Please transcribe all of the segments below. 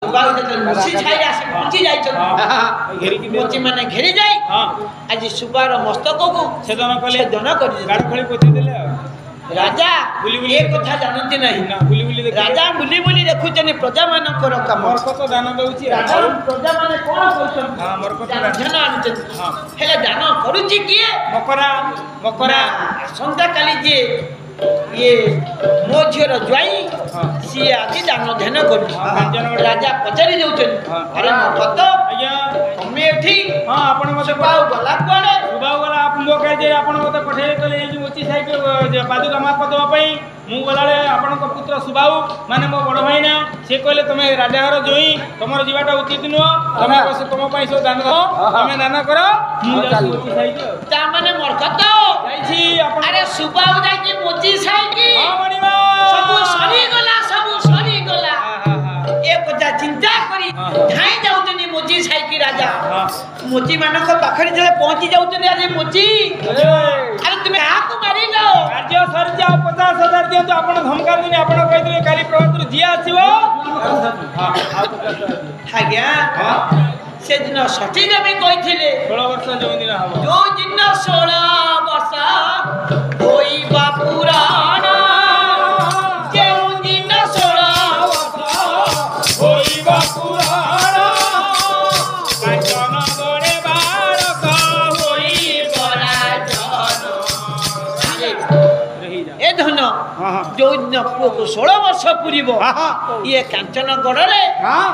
सुबाऊ जते मुसी छाई आसे पहुंची जाई छन घेरी की मुची माने घेरी जाई आज सुबार मस्तक को छेदन कले छेदन कर गाड़ खळी पोती देले राजा बुली बुली एक कथा जानती नहीं ना बुली बुली देख राजा बुली बुली देखुचनी प्रजा मानकर काम मरको तो दान दउची राजा प्रजा माने कोन करछन हां मरको तो ध्यान आनछन हां हेले दान करूची किए मकरा मकरा संता काली जे ये मो झियर ज्वाई सी आदि दान ध्यान कर राजा पचारि देउछन अरे भक्त आज्ञा हमें एठी हां आपण मते सुबाऊ गला कोडे सुबाऊ वाला आप मो कह जे आपण मते पठे कले जे मोची साइके पादुका माप दवा पई मु गलाले आपण को पुत्र सुबाऊ माने मो बड़ भाई ना से कहले तमे राजा घर जोई तमर जीवाटा उचित नो तमे को तम पई सो दान दो तमे दान करो मु जाई मोची साइके ता माने मरकत जाई छी आपण अरे सुबाऊ जाई की मोची साइकी हां मणिमा सब सरी गला एक कथा चिंता करी धाई जाउतनी मोची साइकी राजा मोची मानक पाखरी जले पहुंची जाउतनी अरे मोची अरे तुमे आको मारी लो राज्य सर जा 50,000 दियो तो आपण धमकार दिने आपण कहि दिले काली प्रभात जिया आसीबो हां आज्ञा से दिन सठी देवी कहिथिले 16 वर्ष जो दिन हबो जो दिन 16 वर्ष होई बापुराना जे दिन 16 वर्ष होई बापुराना कांचन गणे बालक होई बराजन रही जा ए धन हां हां जो दिन पुओ को 16 वर्ष पुरिबो ये कांचन गड़रे हां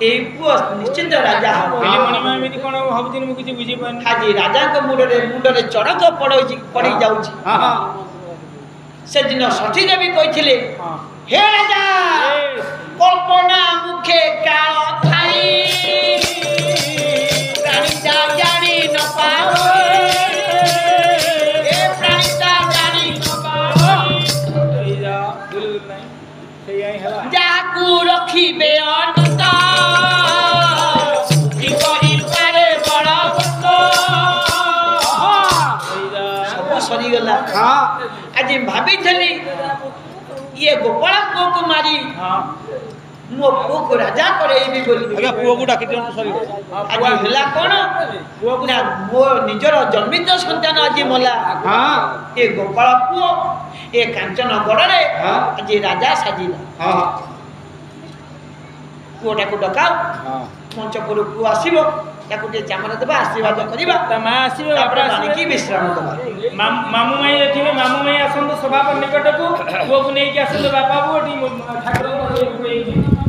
ए पुओ निश्चित राजा हो एली मणिमा एमिति कोन हबदिन मु किछि बुझी पानी हाजी राजा को मुंडरे चड़क पड़ी जाउची हां हां से दिन सठी देवी कहिथिले हां हे राजा कल्पना मुखे काल थाई प्राणीता जानी न पावे ए प्राणीता जानी न पावे रही जा दुल नहीं सही आई हला जाकू रखिबे अनंत जीवनी पारे बड़ा भक्त रही जा सब सरी गला हां आज भाभी थली ये गोपाल को मारी हां मो पुओ को राजा करेबी बोली आगे पुओ को डाकी दियो सरी आज होला कोन पुओ को ना मो निजर जन्मित संतान आज मला हां ए गोपाल पुओ ए कांचन गड़रे आज राजा साजिला हां पुओटा को डकाओ हां मंच पर पुओ आसीबो ताकू टे चामर देबा आशीर्वाद करिबा तमा आसीबो तापर मानिकी विश्राम देबा मामू माई एथिबे मामू माई आसंद सभा पर निकट को पुओ को नै कि आसंद बापा बो ठाकुर